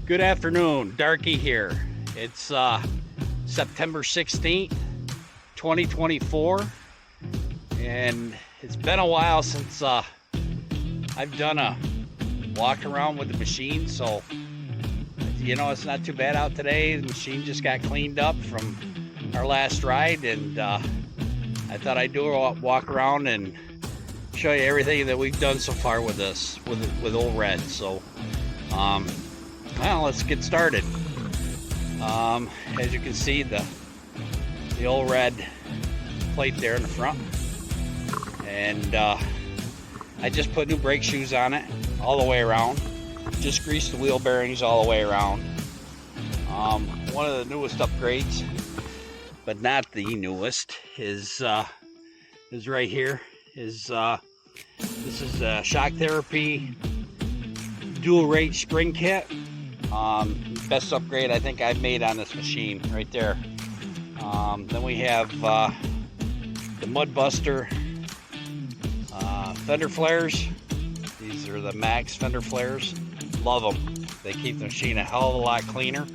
Good afternoon, DarKei here. It's September 16th, 2024, and it's been a while since I've done a walk around with the machine, so you know it's not too bad out today. The machine just got cleaned up from our last ride, and I thought I'd do a walk around and show you everything that we've done so far with this, with Old Red. So well, let's get started. As you can see, the Old Red plate there in the front, and I just put new brake shoes on it all the way around, just greased the wheel bearings all the way around. One of the newest upgrades, but not the newest, is right here. This is a shock therapy dual rate spring kit. Best upgrade I think I've made on this machine right there. Then we have the Mud Buster fender flares. These are the Max fender flares. Love them. They keep the machine a hell of a lot cleaner.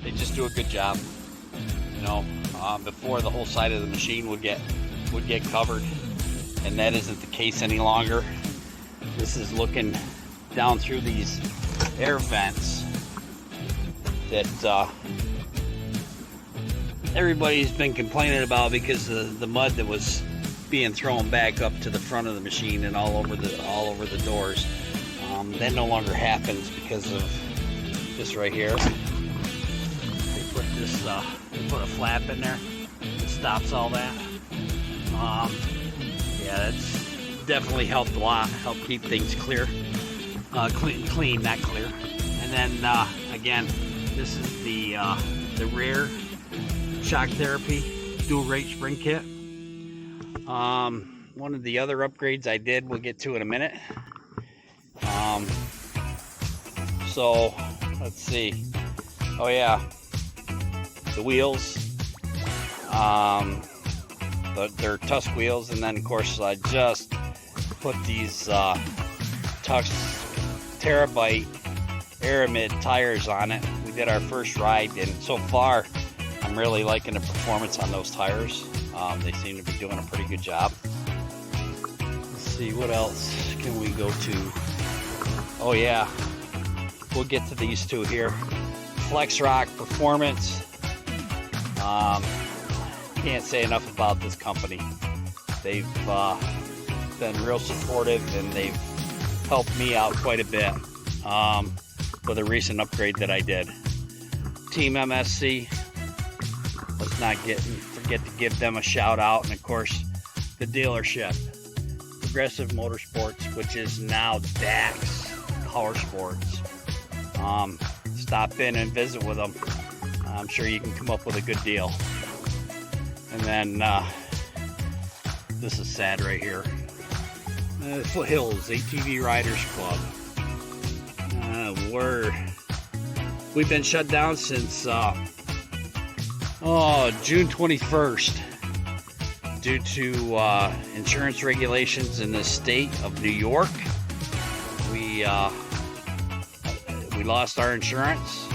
They just do a good job. You know, before the whole side of the machine would get covered, and that isn't the case any longer. This is looking down through these air vents that everybody's been complaining about because of the mud that was being thrown back up to the front of the machine and all over the doors. That no longer happens because of this right here. They put this they put a flap in there that stops all that. Yeah, that's definitely helped a lot. Helped keep things clear. Clean, not clear. And then again, this is the rear shock therapy dual rate spring kit. One of the other upgrades I did, we'll get to in a minute. So let's see. Oh yeah, the wheels. They're Tusk wheels, and then of course I just put these Tusk Terabyte Aramid tires on it. We did our first ride, and so far I'm really liking the performance on those tires. They seem to be doing a pretty good job. Let's see, what else can we go to? Oh yeah, we'll get to these two here. FlexRock Performance. Can't say enough about this company. They've been real supportive, and they've helped me out quite a bit with a recent upgrade that I did. Team MSC, let's not forget to give them a shout out, and of course the dealership, Progressive Motorsports, which is now DAX Power Sports. Stop in and visit with them. I'm sure you can come up with a good deal. And then this is sad right here. Foothills ATV Riders Club. We've been shut down since June 21st due to insurance regulations in the state of New York. We lost our insurance.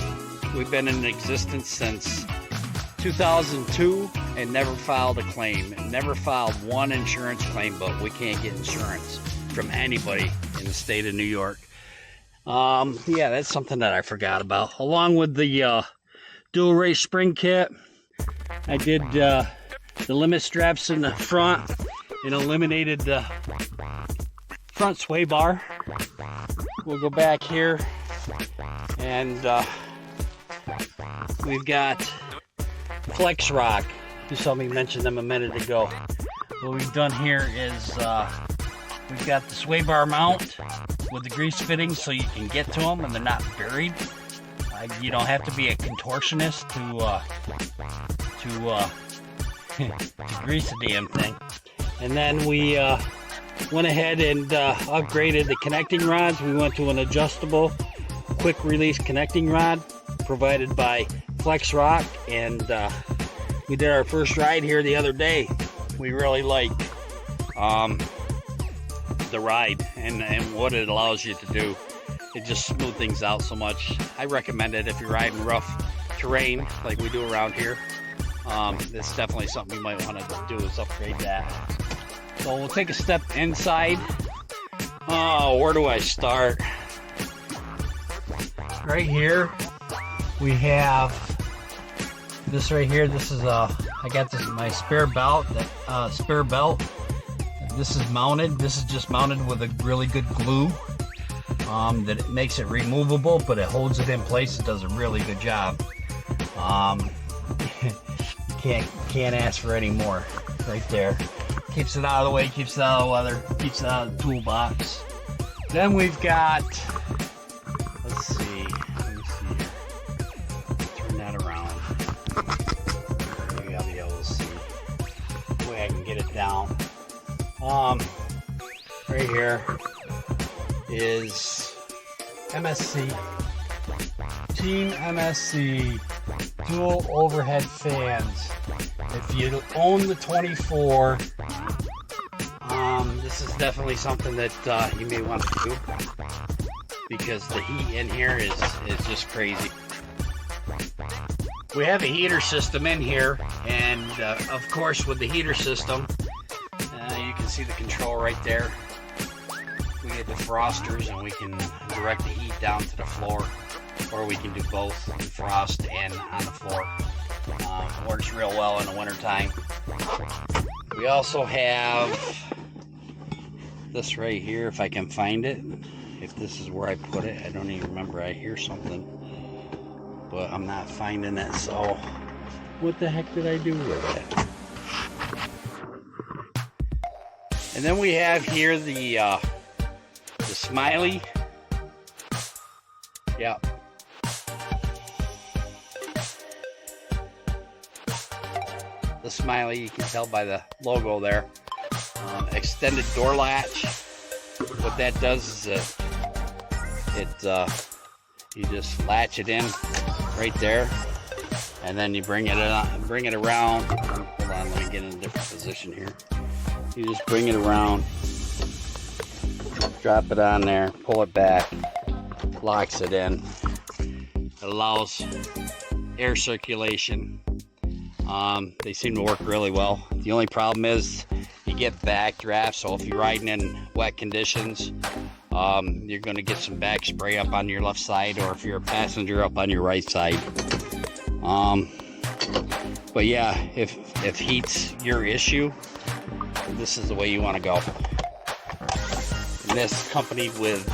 We've been in existence since 2002 and never filed a claim. Never filed one insurance claim, but we can't get insurance from anybody in the state of New York. Yeah, that's something that I forgot about. Along with the dual race spring kit, I did the limit straps in the front and eliminated the front sway bar. We'll go back here, and we've got FlexRock. You saw me mention them a minute ago. What we've done here is we've got the sway bar mount with the grease fittings so you can get to them and they're not buried. You don't have to be a contortionist to grease the damn thing. And then we went ahead and upgraded the connecting rods. We went to an adjustable quick release connecting rod provided by FlexRock, and we did our first ride here the other day. We really like the ride and what it allows you to do. it just smooths things out so much. I recommend it if you're riding rough terrain like we do around here. It's definitely something you might want to do, is upgrade that. So we'll take a step inside. Oh, where do I start? Right here we have this right here. This is I got this my spare belt. This is mounted. This is just mounted with a really good glue. That it makes it removable, but it holds it in place. It does a really good job. Can't ask for any more. Right there. Keeps it out of the way, keeps it out of the weather, keeps it out of the toolbox. Then we've got, let's see, let me see here. Turn that around. Maybe I'll be able to see the way I can get it down. Right here is MSC, Team MSC dual overhead fans. If you own the 24, this is definitely something that you may want to do, because the heat in here is just crazy. We have a heater system in here, and of course with the heater system, you can see the control right there. We get defrosters, and we can direct the heat down to the floor, or we can do both, defrost and on the floor. Works real well in the wintertime. We also have this right here, if I can find it. If this is where I put it, I don't even remember. I hear something, but I'm not finding it. So what the heck did I do with it? And then we have here the smiley. Yeah. The smiley, you can tell by the logo there. Extended door latch. What that does is you just latch it in right there, and then you bring it around. Hold on, let me get in a different position here. You just bring it around, drop it on there, pull it back, locks it in. It allows air circulation. They seem to work really well. The only problem is you get backdraft, so if you're riding in wet conditions, you're going to get some back spray up on your left side, or if you're a passenger, up on your right side. But yeah, if heat's your issue, this is the way you want to go. And this accompanied with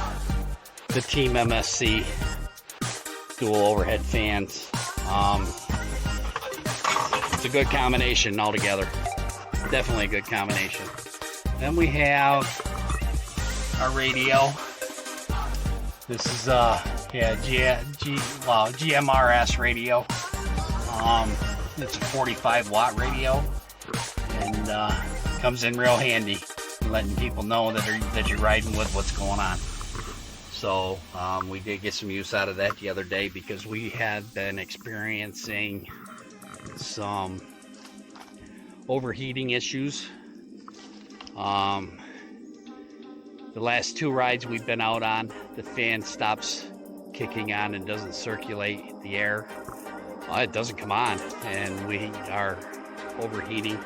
the Team MSC dual overhead fans. It's a good combination altogether. Definitely a good combination. Then we have our radio. This is GMRS radio. It's a 45 watt radio, and comes in real handy, letting people know that you're riding with what's going on. So we did get some use out of that the other day, because we had been experiencing some overheating issues. The last two rides we've been out on, the fan stops kicking on and doesn't circulate the air. It doesn't come on, and we are overheating.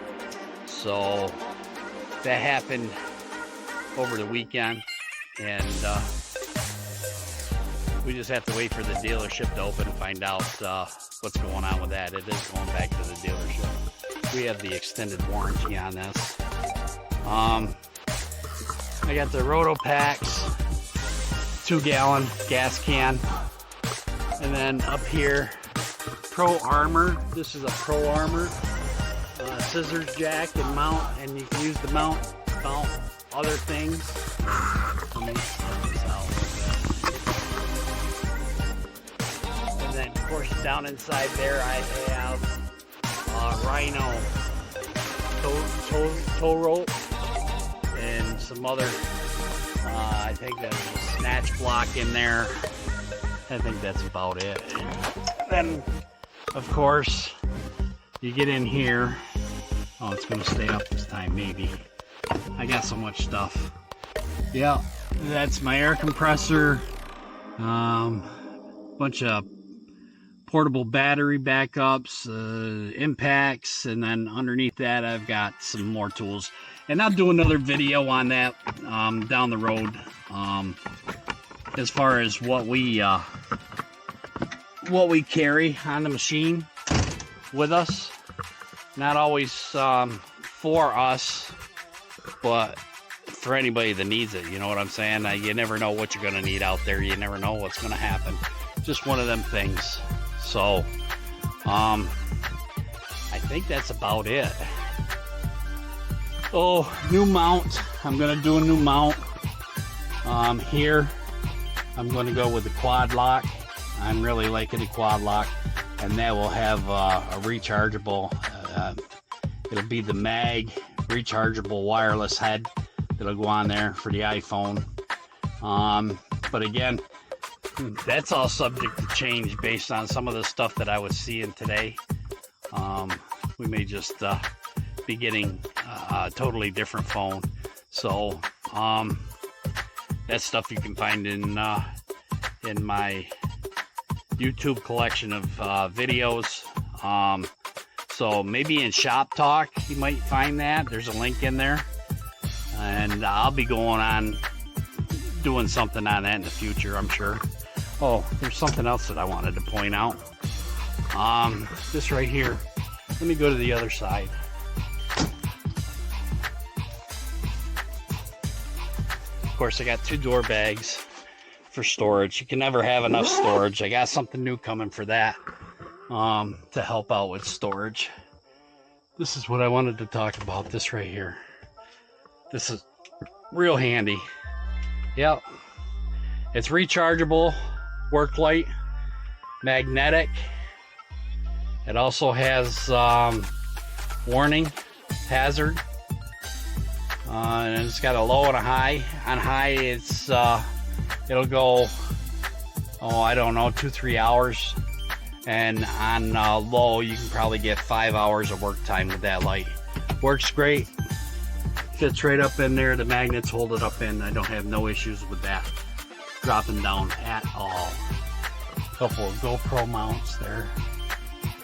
So that happened over the weekend, and we just have to wait for the dealership to open and find out what's going on with that. It is going back to the dealership. We have the extended warranty on this. I got the Roto Packs 2-gallon gas can, and then up here, Pro Armor. This is a Pro Armor scissors jack and mount, and you can use the mount other things. Let me set this out. And then, of course, down inside there, I have Rhino tow rope and some other. I think there's a snatch block in there. I think that's about it. Then, of course, you get in here. Oh, it's going to stay up this time, maybe. I got so much stuff. Yeah, that's my air compressor. Bunch of portable battery backups, impacts, and then underneath that I've got some more tools. And I'll do another video on that down the road, as far as what we carry on the machine with us. Not always for us, but for anybody that needs it. You know what I'm saying? You never know what you're going to need out there. You never know what's going to happen. Just one of them things. So I think that's about it. Oh, new mount. I'm going to do a new mount. Here I'm going to go with the quad lock. I'm really liking the quad lock, and that will have a rechargeable, it'll be the mag rechargeable wireless head that'll go on there for the iPhone. But again, that's all subject to change based on some of the stuff that I was seeing today. We may just be getting a totally different phone. So that's stuff you can find in my YouTube collection of videos. So maybe in Shop Talk you might find that. There's a link in there, and I'll be going on doing something on that in the future, I'm sure. Oh, there's something else that I wanted to point out. This right here. Let me go to the other side. Of course, I got 2 door bags for storage. You can never have enough storage. I got something new coming for that, to help out with storage. This is what I wanted to talk about. This right here. This is real handy. Yep. It's rechargeable, work light, magnetic. It also has warning, hazard, and it's got a low and a high. On high, it's it'll go, oh, I don't know, 2-3 hours, and on low, you can probably get 5 hours of work time with that light. Works great. Fits right up in there. The magnets hold it up in. I don't have no issues with that dropping down at all. Couple of GoPro mounts there,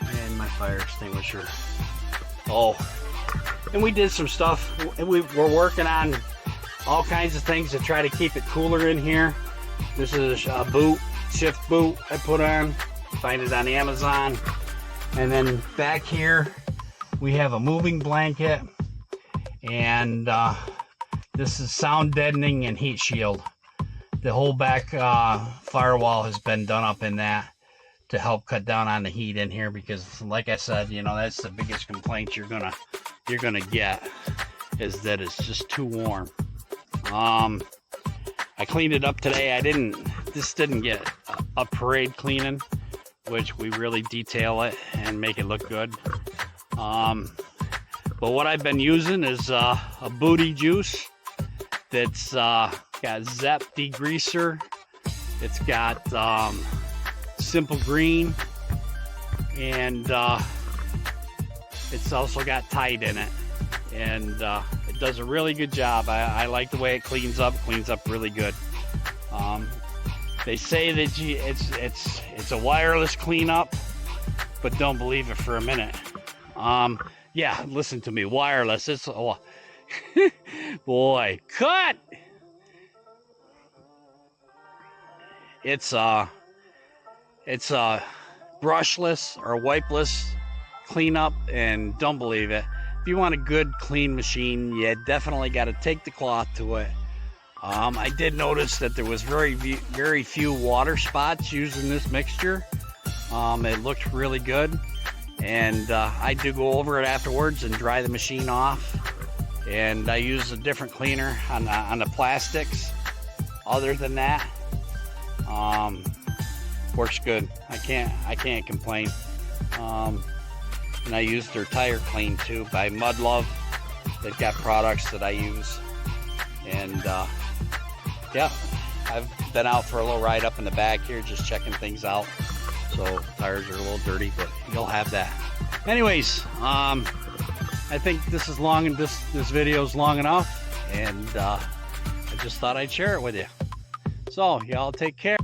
and my fire extinguisher. Oh, and we did some stuff, and we're working on all kinds of things to try to keep it cooler in here. This is a boot, shift boot I put on. Find it on Amazon. And then back here we have a moving blanket, and this is sound deadening and heat shield. The whole back firewall has been done up in that to help cut down on the heat in here, because like I said, you know, that's the biggest complaint you're gonna get, is that it's just too warm. I cleaned it up today. This didn't get a parade cleaning, which we really detail it and make it look good. But what I've been using is a booty juice that's got Zep degreaser. It's got Simple Green, and it's also got Tide in it, and it does a really good job. I like the way it cleans up really good. They say that it's a wireless cleanup, but don't believe it for a minute. Yeah, listen to me, wireless. It's boy, cut. It's brushless or wipeless cleanup, and don't believe it. If you want a good clean machine, you definitely got to take the cloth to it. I did notice that there was very few water spots using this mixture. It looked really good, and I do go over it afterwards and dry the machine off, and I use a different cleaner on the plastics. Other than that, works good. I can't complain. And I use their tire clean too by Mud Love. They've got products that I use, and yeah, I've been out for a little ride up in the back here, just checking things out. So tires are a little dirty, but you'll have that. Anyways, I think this is long, and this video is long enough, and I just thought I'd share it with you. So y'all take care.